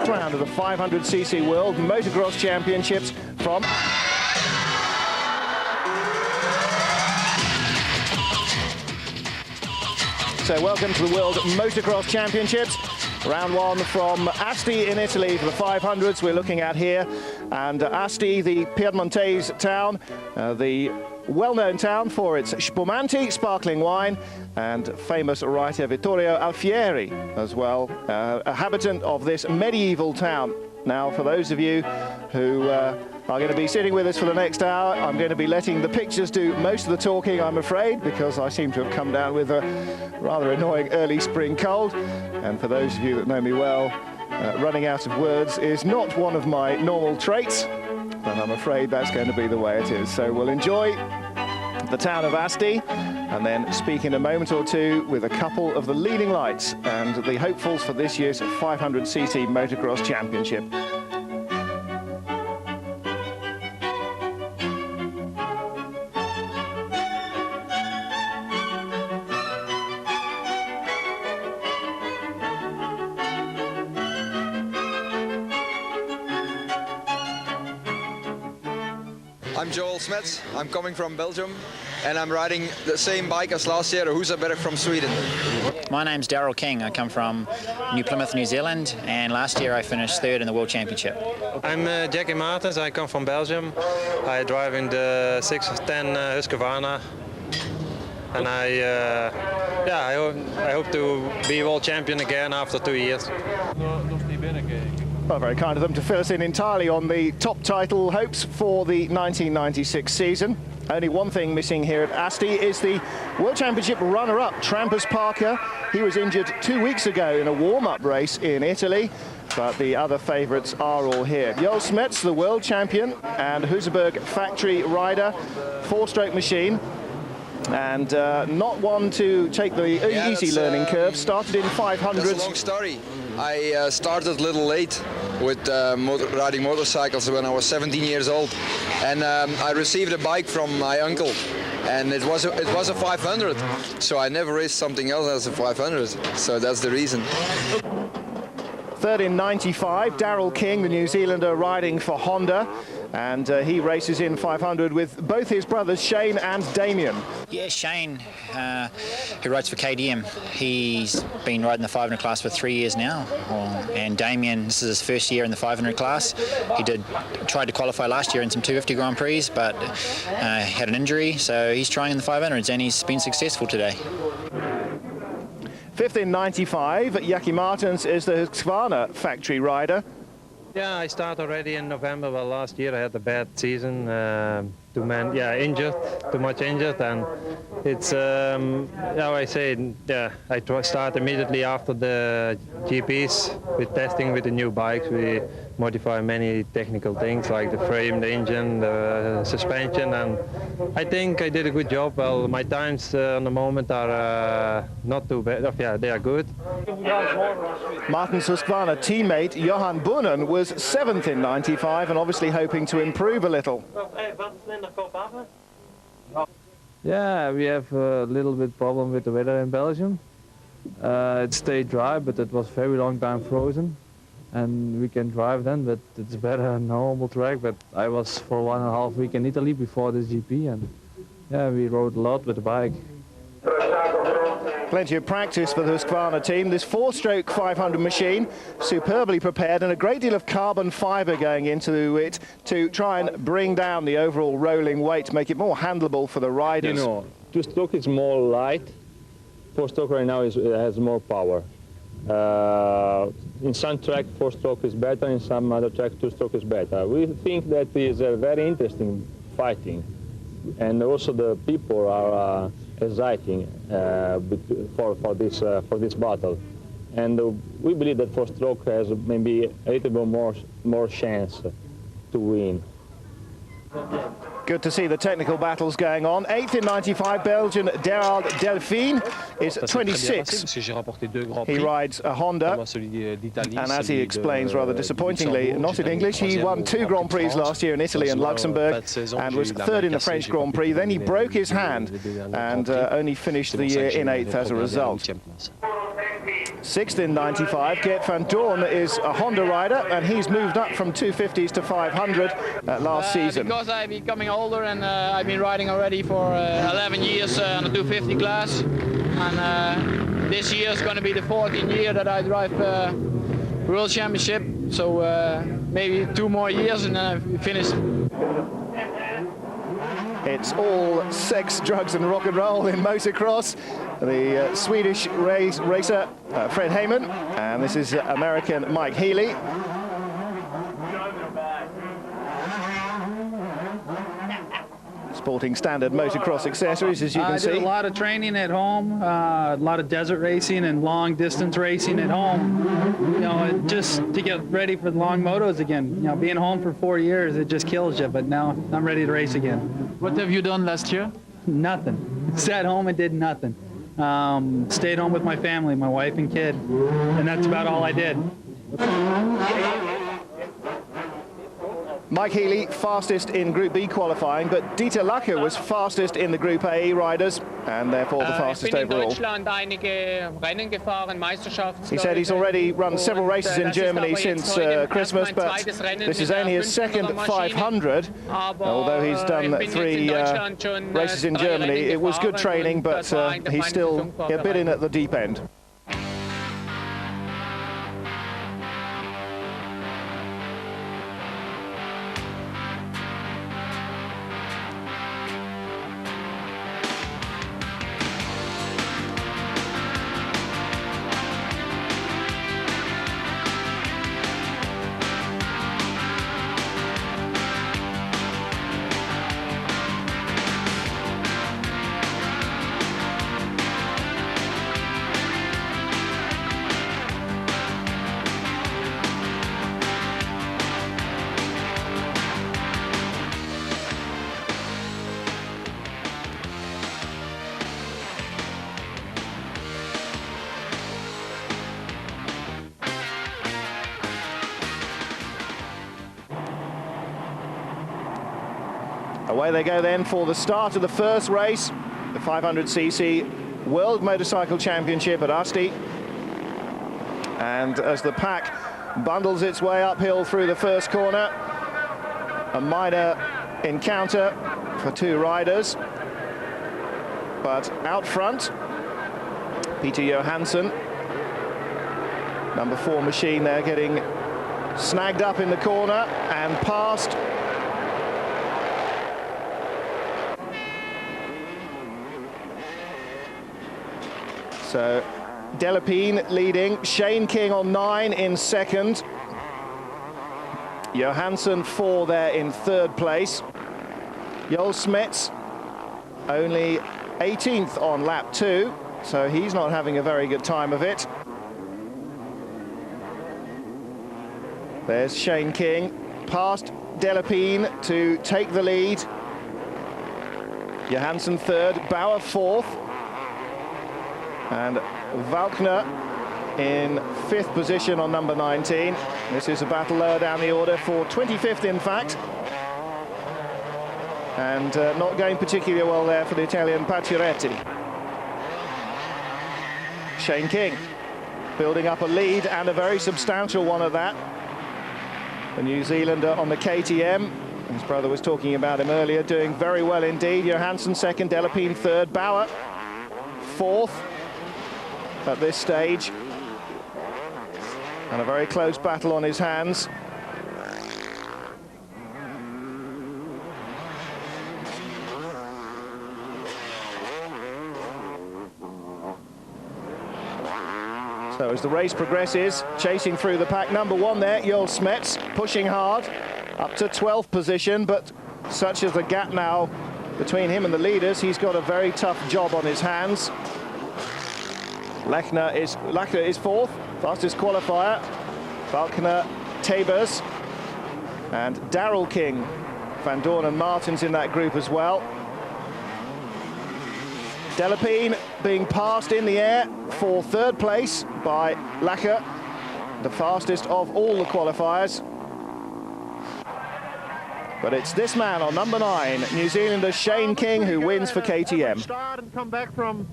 fifth round of the 500cc World Motocross Championships from... So welcome to the World Motocross Championships. Round one from Asti in Italy for the 500s we're looking at here. And Asti, the Piedmontese town, the well-known town for its spumante sparkling wine and famous writer Vittorio Alfieri as well, a habitant of this medieval town. Now, for those of you who are going to be sitting with us for the next hour, I'm going to be letting the pictures do most of the talking, I'm afraid, because I seem to have come down with a rather annoying early spring cold. And for those of you that know me well, running out of words is not one of my normal traits, and I'm afraid that's going to be the way it is. So we'll enjoy the town of Asti and then speak in a moment or two with a couple of the leading lights and the hopefuls for this year's 500cc Motocross Championship. I'm Joel Smets, I'm coming from Belgium and I'm riding the same bike as last year, the Husaberg from Sweden. My name's Daryl King, I come from New Plymouth, New Zealand, and last year I finished third in the World Championship. I'm Jackie Martens, I come from Belgium. I drive in the 610 Husqvarna and I hope to be world champion again after 2 years. Well, very kind of them to fill us in entirely on the top title hopes for the 1996 season. Only one thing missing here at Asti is the World Championship runner-up, Trampas Parker. He was injured 2 weeks ago in a warm-up race in Italy, but the other favourites are all here. Joel Smets, the world champion, and Husaberg factory rider, four-stroke machine. And not one to take the easy learning curve, started in 500s. That's a long story. I started a little late with riding motorcycles when I was 17 years old, and I received a bike from my uncle, and it was a 500, so I never raced something else as a 500, so that's the reason. Third in 95, Daryl King, the New Zealander, riding for Honda, and he races in 500 with both his brothers Shane and Damien. Yeah, Shane, who rides for KDM, he's been riding the 500 class for 3 years now, and Damien, this is his first year in the 500 class. He tried to qualify last year in some 250 Grand Prix, but had an injury, so he's trying in the 500s, and he's been successful today. Fifth in 95, Jackie Martens is the Husqvarna factory rider. Yeah, I started already in November. Well, last year I had a bad season, too much injured, and it's how I say, yeah, I start immediately after the GPs with testing with the new bikes. We modify many technical things like the frame, the engine, the suspension, and I think I did a good job. Well, my times on the moment are not too bad. Yeah, they are good. Martens' Husqvarna teammate Johan Bunnen was 7th in 95 and obviously hoping to improve a little. Yeah, we have a little bit problem with the weather in Belgium. It stayed dry, but it was very long time frozen. And we can drive then, but it's better than normal track. But I was for 1.5 weeks in Italy before this GP, and yeah, we rode a lot with the bike. Plenty of practice for the Husqvarna team. This four-stroke 500 machine, superbly prepared, and a great deal of carbon fibre going into it to try and bring down the overall rolling weight, make it more handleable for the riders. You know, two-stroke is more light. Four-stroke right now has more power. In some track, four-stroke is better. In some other track, two-stroke is better. We think that is a very interesting fighting, and also the people are exciting for this battle. And we believe that four-stroke has maybe a little bit more chance to win. Good to see the technical battles going on. 8th in 95, Belgian Gerald Delphine is 26. He rides a Honda, and as he explains rather disappointingly, not in English, he won 2 Grand Prix last year in Italy and Luxembourg and was 3rd in the French Grand Prix. Then he broke his hand and only finished the year in 8th as a result. Sixth in 95. Geert van Doorn is a Honda rider, and he's moved up from 250s to 500 last season. Because I've been becoming older, and I've been riding already for 11 years on the 250 class. And this year is going to be the 14th year that I drive World Championship. So maybe 2 more years and then I finish. It's all sex, drugs and rock and roll in motocross. The Swedish racer Fred Heyman, and this is American Mike Healy. Sporting standard motocross accessories, as you can see. I did a lot of training at home, a lot of desert racing and long distance racing at home. You know, just to get ready for the long motos again. You know, being home for 4 years, it just kills you. But now I'm ready to race again. What have you done last year? Nothing. Sat home and did nothing. Stayed home with my family, my wife and kid, and that's about all I did. Mike Healy, fastest in Group B qualifying, but Dieter Lache was fastest in the Group A riders, and therefore the fastest overall. He said he's already run several races in Germany since Christmas, but this is only his second 500, although he's done 3 races in Germany. It was good training, but he's still a bit in at the deep end. Away they go then for the start of the first race, the 500cc World Motorcycle Championship at Asti. And as the pack bundles its way uphill through the first corner, a minor encounter for 2 riders. But out front, Peter Johansson, number 4 machine there, getting snagged up in the corner and passed. So Delapine leading, Shane King on 9 in second. Johansson 4 there in third place. Joel Smets only 18th on lap 2, so he's not having a very good time of it. There's Shane King, past Delapine to take the lead. Johansson 3rd, Bauer 4th. And Valkner in 5th position on number 19. This is a battle lower down the order for 25th, in fact. And not going particularly well there for the Italian Pacioretty. Shane King building up a lead, and a very substantial one at that. The New Zealander on the KTM. His brother was talking about him earlier, doing very well indeed. Johansson 2nd, Delapine 3rd, Bauer 4th. At this stage, and a very close battle on his hands. So as the race progresses, chasing through the pack, number 1 there, Joel Smets, pushing hard up to 12th position, but such is the gap now between him and the leaders, he's got a very tough job on his hands. Lache is 4th, fastest qualifier. Valkner, Tabers, and Darrell King. Van Doorn and Martins in that group as well. Delapine being passed in the air for 3rd place by Lache, the fastest of all the qualifiers. But it's this man on number 9, New Zealander Shane King, who wins for KTM. Start and come back from,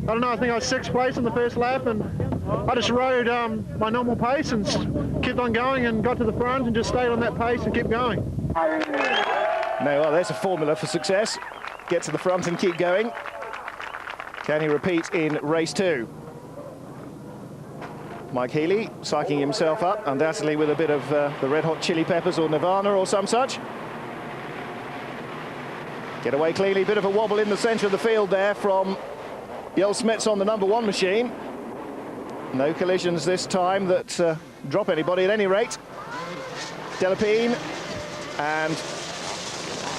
I don't know, I think I was 6th place in the first lap, and I just rode my normal pace and kept on going and got to the front and just stayed on that pace and kept going. No, well, there's a formula for success. Get to the front and keep going. Can he repeat in race 2? Mike Healy psyching himself up, undoubtedly with a bit of the Red Hot Chili Peppers or Nirvana or some such. Get away cleanly, bit of a wobble in the centre of the field there from Jel Smets on the #1 machine. No collisions this time that drop anybody at any rate. Delapine and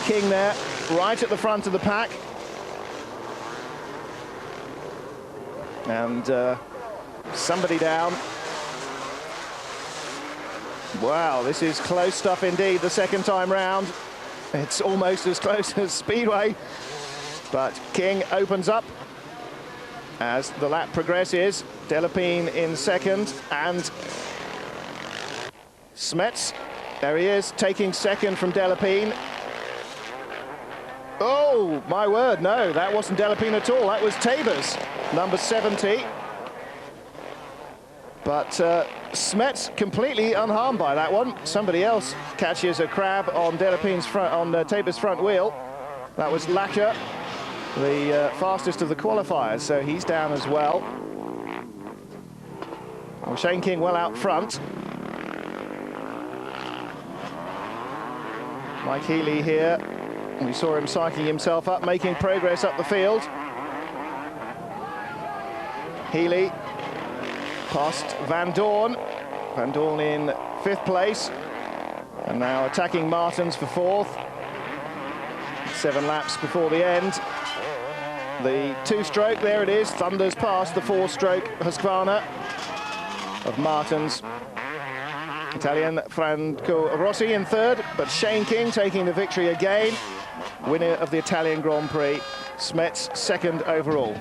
King there, right at the front of the pack. And somebody down. Wow, this is close stuff indeed the second time round. It's almost as close as Speedway, but King opens up as the lap progresses. Delapine in second, and Smets, there he is, taking second from Delapine. Oh, my word, no, that wasn't Delapine at all. That was Tabers, number 70. But Smets completely unharmed by that one. Somebody else catches a crab on Delapine's front, on Tabers' front wheel. That was Lacker, the fastest of the qualifiers, so he's down as well. Well, Shane King well out front. Mike Healy here. We saw him psyching himself up, making progress up the field. Healy past Van Dorn. Van Dorn in 5th place. And now attacking Martens for 4th. 7 laps before the end. The 2-stroke, there it is, thunders past the 4-stroke Husqvarna of Martens. Italian Franco Rossi in 3rd, but Shane King taking the victory again. Winner of the Italian Grand Prix. Smets 2nd overall.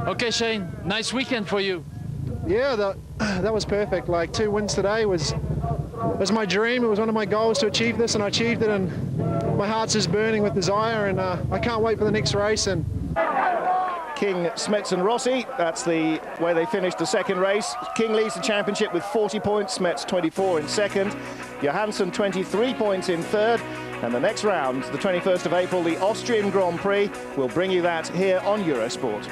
Okay, Shane, nice weekend for you. Yeah, that was perfect. Like 2 wins today was my dream. It was one of my goals to achieve this, and I achieved it, and my heart's just burning with desire, and I can't wait for the next race. And King, Smets and Rossi, that's the way they finished the second race. King leads the championship with 40 points, Smets 24 in second, Johansson 23 points in third, and the next round, the 21st of April, the Austrian Grand Prix, will bring you that here on Eurosport.